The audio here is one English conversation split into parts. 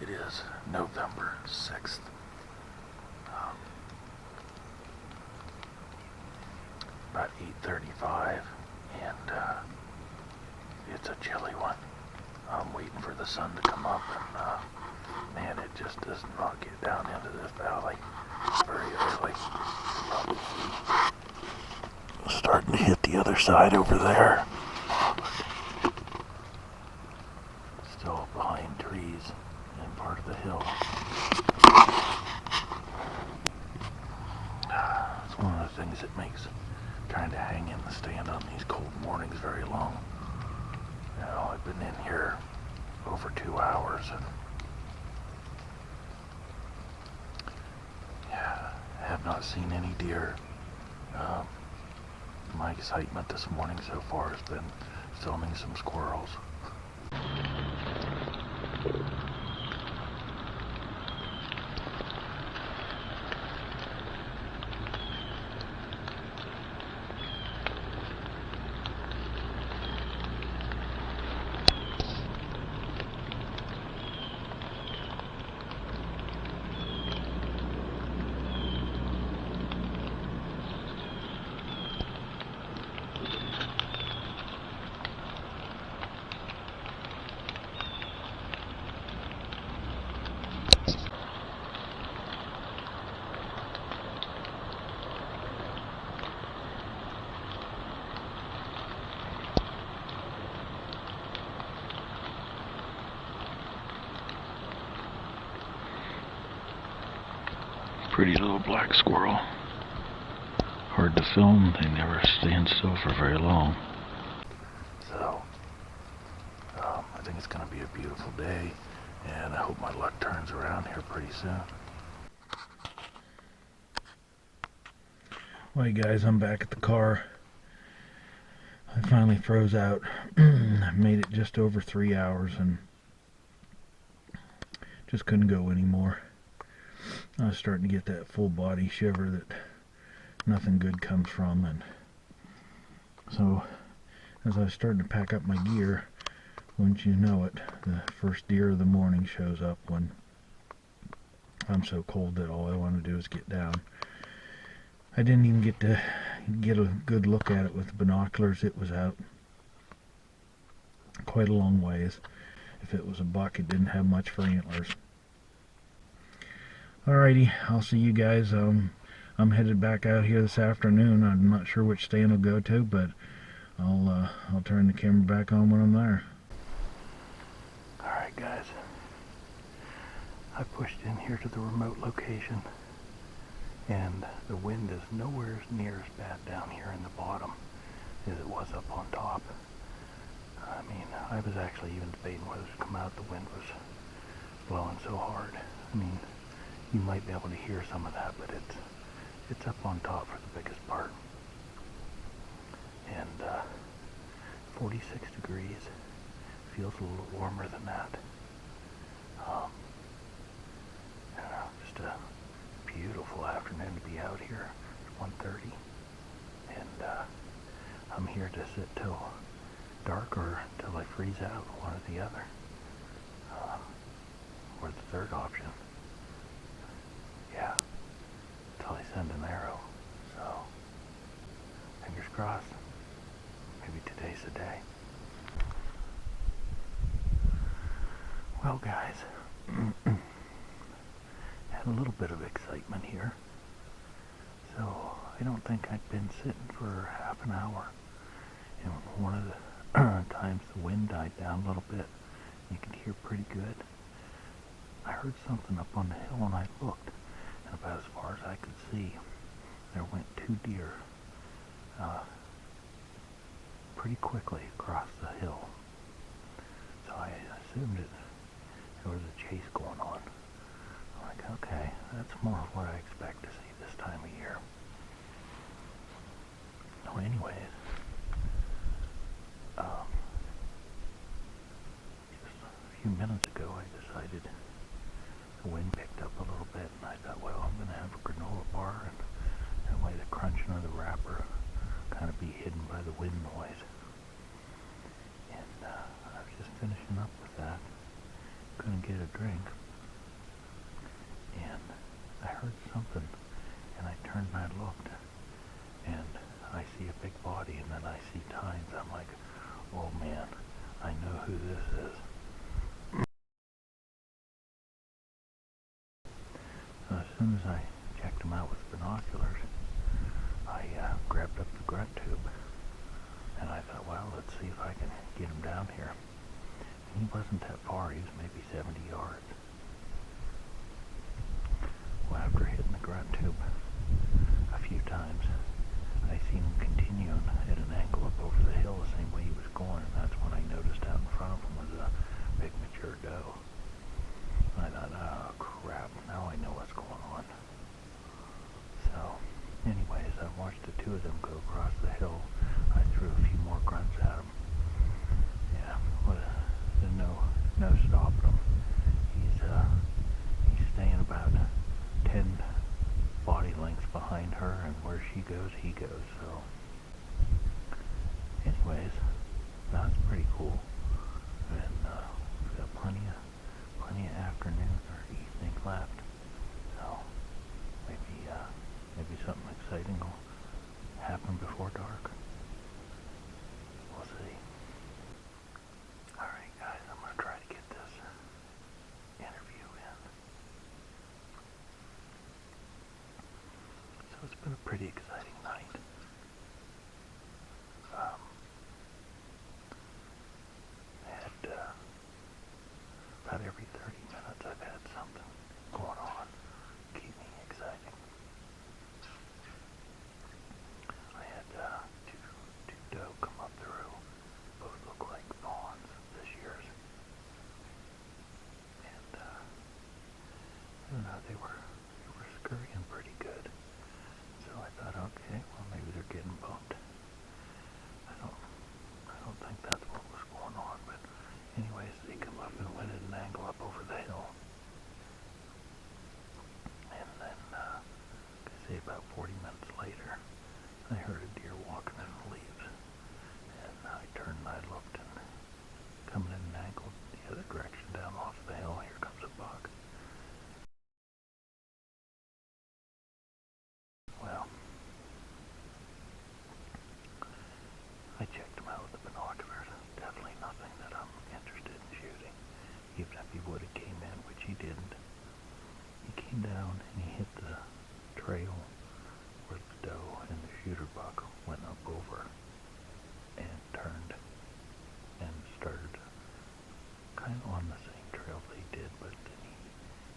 It is November 6th. About 8:35, and it's a chilly one. I'm waiting for the sun to come up, and man, it just does not get down into this valley very early. Probably see starting to hit the other side over there. Still behind trees and part of the hill. It's one of the things that makes trying to hang in the stand on these cold mornings very long. You know, I've been in here over 2 hours, and yeah, I have not seen any deer. My excitement this morning so far has been filming some squirrels. Pretty little black squirrel. Hard to film, they never stand still for very long. So, I think it's going to be a beautiful day, and I hope my luck turns around here pretty soon. Well, guys, I'm back at the car. I finally froze out. I made it just over 3 hours and just couldn't go anymore. I was starting to get that full body shiver that nothing good comes from, and so as I was starting to pack up my gear, wouldn't you know it, the first deer of the morning shows up when I'm so cold that all I want to do is get down. I didn't even get to get a good look at it with the binoculars. It was out quite a long ways. If it was a buck, it didn't have much for antlers. Alrighty, I'll see you guys. I'm headed back out here this afternoon. I'm not sure which stand I'll go to, but I'll turn the camera back on when I'm there. Alright guys, I pushed in here to the remote location, and the wind is nowhere near as bad down here in the bottom as it was up on top. I mean, I was actually even debating whether to come out. The wind was blowing so hard. I mean, you might be able to hear some of that, but it's up on top for the biggest part. And 46 degrees. Feels a little warmer than that. I don't know, just a beautiful afternoon to be out here. It's 1:30, and I'm here to sit till dark or till I freeze out, one or the other, or the third option. Yeah, till I send an arrow. So, fingers crossed. Maybe today's the day. Well, guys, had a little bit of excitement here. So, I don't think I'd been sitting for half an hour. And one of the times the wind died down a little bit, you could hear pretty good. I heard something up on the hill, and I looked. And about as far as I could see, there went 2 deer pretty quickly across the hill. So I assumed there was a chase going on. I'm like, okay, that's more of what I expect to see this time of year. So anyways, just a few minutes ago I decided the wind picked up a little bit, and I thought, well, I'm going to have a granola bar, and that way the crunching of the wrapper kind of be hidden by the wind noise. And I was just finishing up with that. Couldn't get a drink, I heard something, and I turned and I looked, and I see a big body, and then I see tines. I'm like, oh man, I know who this is. So as soon as I checked him out with binoculars, I grabbed up the grunt tube, and I thought, well, let's see if I can get him down here. And he wasn't that far. He was maybe 70 yards. Well, after hitting the grunt tube a few times, I seen him continuing at an angle up over the hill the same way he was going, and that's when I noticed out in front of him was a big mature doe. I thought, oh crap, now I know what's going on. So, anyways, I watched the two of them go across the hill. I threw a few more grunts at him. Yeah, well, there's no stopping him. He's staying about 10 body lengths behind her, and where she goes, he goes. So, anyways, that's pretty cool. And we've got plenty of afternoon or evening left. So maybe something exciting will happen before dark. We'll see. Alright guys, I'm going to try to get this interview in. So it's been a pretty exciting night. About every 30 minutes I've had something going on, keep me excited. I had two doe come up through, both look like fawns this year's. And I don't know, they were scurrying pretty good. So I thought, okay, well maybe they're getting bumped. I don't think that's what was going on, but anyways, they come up and went at an angle up over the hill. And then, say about 40 minutes later, I heard a deer walking in the leaves. And I turned and I looked, and coming at an angle the other direction down off the hill, here comes a buck. Well, I checked him out with the binoculars. Definitely nothing that I'm interested in shooting. Even if he would have came in, which he didn't. He came down and he hit the trail where the doe and the shooter buck went up over, and turned and started kind of on the same trail they did, but then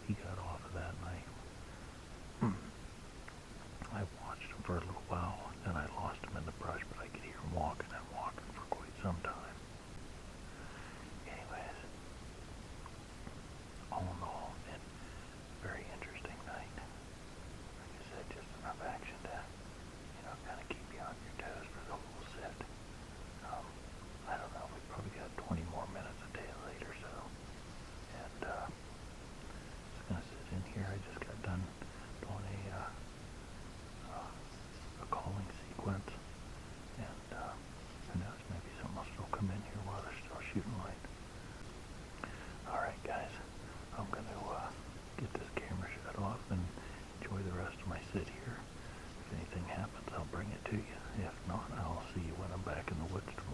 he got off of that, and I watched him for a little while, and I lost him in the brush, but I could hear him walking and walking for quite some time. Anyways, all in all, a very interesting night. Like I said, just enough action to, kind of keep you on your toes for the whole set. I don't know, we probably got 20 more minutes a day later, so. And, just gonna sit in here. I just got done doing a calling sequence, and who knows, maybe someone else will come in here while they're still shooting light. Alright guys, I'm gonna get this camera shut off and enjoy the rest of my sit here. If anything happens, I'll bring it to you. If not, I'll see you when I'm back in the woods tomorrow.